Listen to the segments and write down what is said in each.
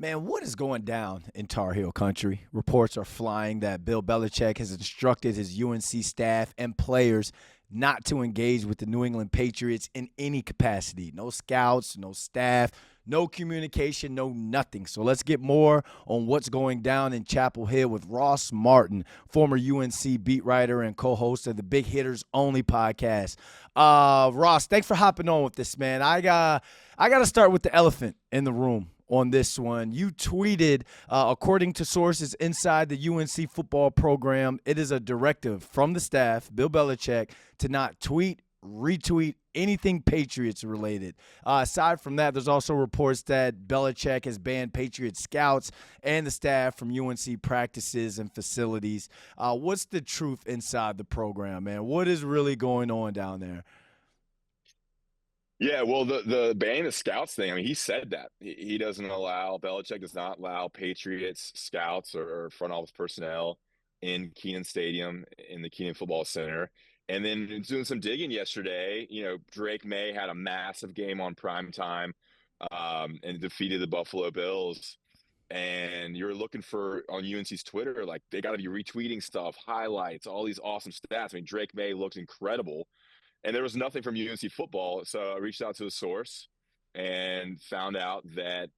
Man, what is going down in Tar Heel country? Reports are flying that Bill Belichick has instructed his UNC staff and players not to engage with the New England Patriots in any capacity. No scouts, no staff, no communication, no nothing. So let's get more on what's going down in Chapel Hill with Ross Martin, former UNC beat writer and co-host of the Big Hitters Only podcast. Ross, thanks for hopping on with this, man. I got to start with the elephant in the room on this one. You tweeted, according to sources inside the UNC football program, it is a directive from the staff, Bill Belichick, to not tweet, retweet anything Patriots related. Aside from that, there's also reports that Belichick has banned Patriot scouts and the staff from UNC practices and facilities. What's the truth inside the program, man? What is really going on down there? Yeah, well, the banning the scouts thing, I mean, he said that. He doesn't allow, Belichick does not allow Patriots scouts or front office personnel in Kenan Stadium, in the Kenan Football Center. And then doing some digging yesterday, Drake May had a massive game on prime time and defeated the Buffalo Bills. And you're looking for on UNC's Twitter, like they got to be retweeting stuff, highlights, all these awesome stats. I mean, Drake May looked incredible. And there was nothing from UNC football, so I reached out to a source and found out that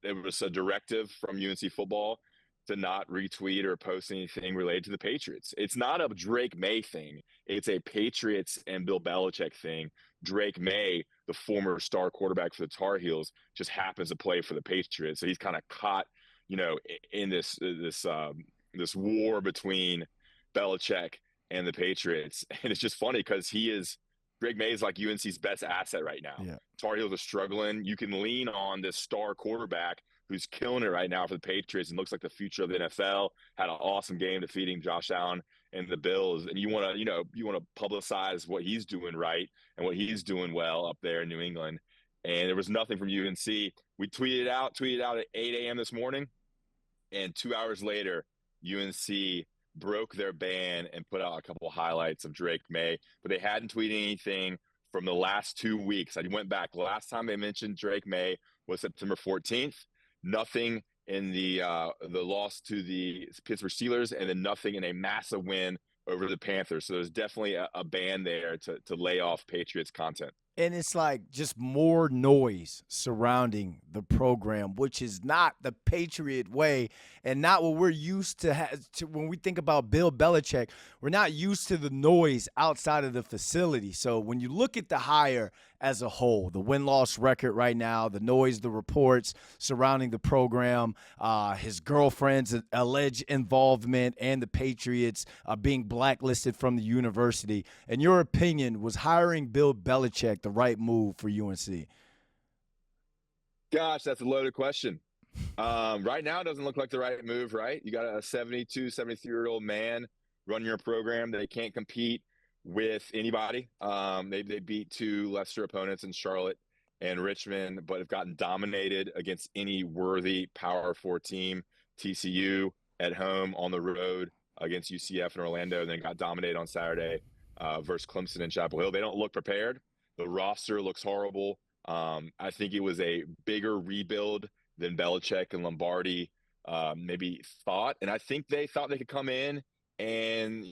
there was a directive from UNC football to not retweet or post anything related to the Patriots. It's not a Drake May thing. It's a Patriots and Bill Belichick thing. Drake May, the former star quarterback for the Tar Heels, just happens to play for the Patriots. So he's kind of caught, in this war between Belichick and the Patriots. And it's just funny because Drake May is like UNC's best asset right now. Yeah. Tar Heels are struggling. You can lean on this star quarterback who's killing it right now for the Patriots and looks like the future of the NFL. Had an awesome game defeating Josh Allen and the Bills. And you want to publicize what he's doing right and what he's doing well up there in New England. And there was nothing from UNC. We tweeted out at 8 a.m. this morning, and 2 hours later, UNC broke their ban and put out a couple of highlights of Drake May, but they hadn't tweeted anything from the last 2 weeks. I went back. Last time they mentioned Drake May was September 14th. Nothing in the loss to the Pittsburgh Steelers, and then nothing in a massive win over the Panthers. So there's definitely a ban there to lay off Patriots content. And it's like just more noise surrounding the program, which is not the Patriot way and not what we're used to, when we think about Bill Belichick. We're not used to the noise outside of the facility. So when you look at the hire as a whole, the win-loss record right now, the noise, the reports surrounding the program, his girlfriend's alleged involvement, and the Patriots being blacklisted from the university, in your opinion, was hiring Bill Belichick the right move for UNC? Gosh, that's a loaded question. Right now, it doesn't look like the right move, right? You got a 72, 73-year-old man running your program that can't compete with anybody. They beat two lesser opponents in Charlotte and Richmond, but have gotten dominated against any worthy Power 4 team. TCU at home, on the road against UCF and Orlando, and then got dominated on Saturday versus Clemson and Chapel Hill. They don't look prepared. The roster looks horrible. I think it was a bigger rebuild than Belichick and Lombardi maybe thought. And I think they thought they could come in and,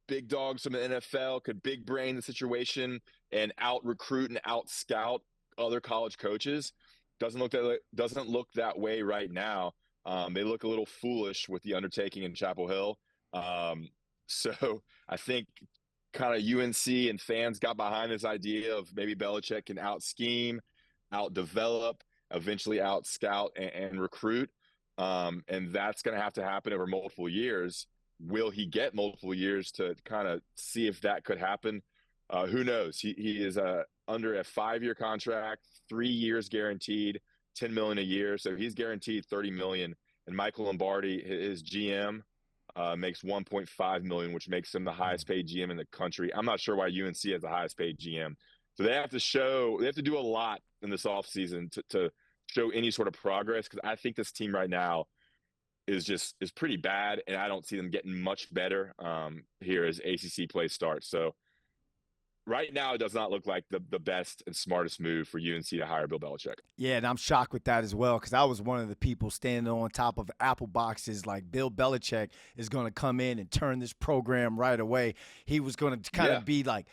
big dogs from the NFL could big brain the situation and out recruit and out scout other college coaches. Doesn't look that way right now. They look a little foolish with the undertaking in Chapel Hill. So I think kind of UNC and fans got behind this idea of maybe Belichick can out scheme, out develop, eventually out scout and recruit. And that's going to have to happen over multiple years. Will he get multiple years to kind of see if that could happen? Who knows? He is under a 5-year contract, 3 years guaranteed, $10 million a year. So he's guaranteed $30 million. And Michael Lombardi, his GM, makes $1.5 million, which makes him the highest paid GM in the country. I'm not sure why UNC has the highest paid GM. So they have to do a lot in this offseason to show any sort of progress, because I think this team right now is pretty bad, and I don't see them getting much better here as ACC play starts. So right now, it does not look like the best and smartest move for UNC to hire Bill Belichick. Yeah, and I'm shocked with that as well because I was one of the people standing on top of Apple boxes like Bill Belichick is going to come in and turn this program right away. He was going to kind Yeah. of be like,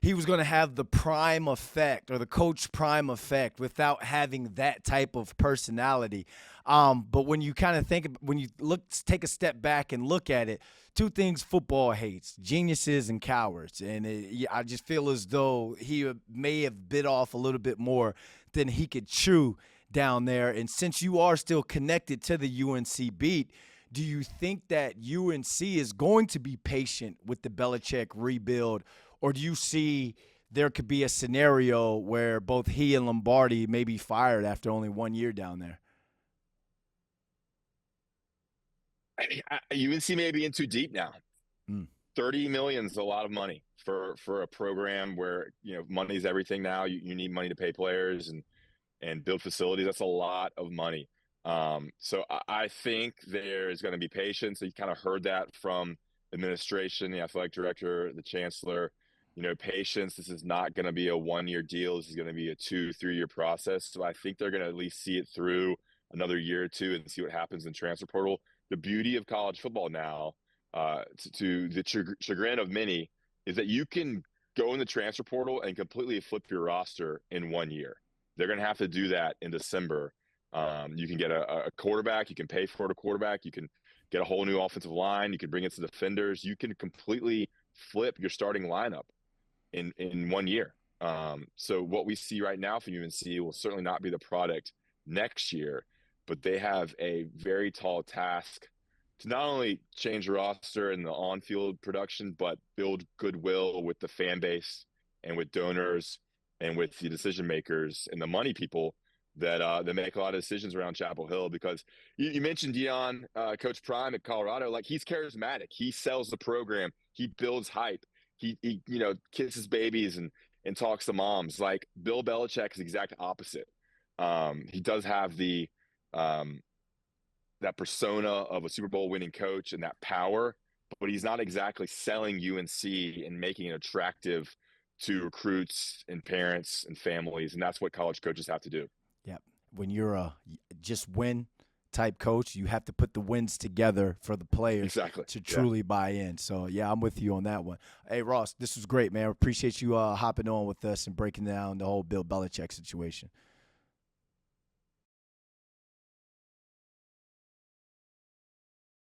he was going to have the prime effect or the coach prime effect without having that type of personality. But when you kind of when you take a step back and look at it, two things football hates: geniuses and cowards. And I just feel as though he may have bit off a little bit more than he could chew down there. And since you are still connected to the UNC beat, do you think that UNC is going to be patient with the Belichick rebuild, or do you see there could be a scenario where both he and Lombardi may be fired after only 1 year down there? I mean, UNC may be in too deep now. 30 million is a lot of money for a program where, money's everything now. You need money to pay players and build facilities. That's a lot of money. So I think there's going to be patience. You kind of heard that from administration, the athletic director, the chancellor. Patience. This is not going to be a 1 year deal. This is going to be a 2-3 year process. So I think they're going to at least see it through another year or two and see what happens in transfer portal. The beauty of college football now, to the chagrin of many, is that you can go in the transfer portal and completely flip your roster in 1 year. They're going to have to do that in December. You can get a quarterback. You can pay for a quarterback. You can get a whole new offensive line. You can bring in some defenders. You can completely flip your starting lineup in 1 year. So what we see right now for UNC will certainly not be the product next year, but they have a very tall task to not only change the roster and the on-field production, but build goodwill with the fan base and with donors and with the decision makers and the money people that make a lot of decisions around Chapel Hill. Because you mentioned Dion, Coach Prime at Colorado, like he's charismatic. He sells the program. He builds hype. He kisses babies and talks to moms. Like Bill Belichick is the exact opposite. He does have the that persona of a Super Bowl winning coach and that power, but he's not exactly selling UNC and making it attractive to recruits and parents and families. And that's what college coaches have to do. Yep. When you're a just win type coach, you have to put the wins together for the players to truly buy in. So, yeah, I'm with you on that one. Hey, Ross, this was great, man. Appreciate you hopping on with us and breaking down the whole Bill Belichick situation.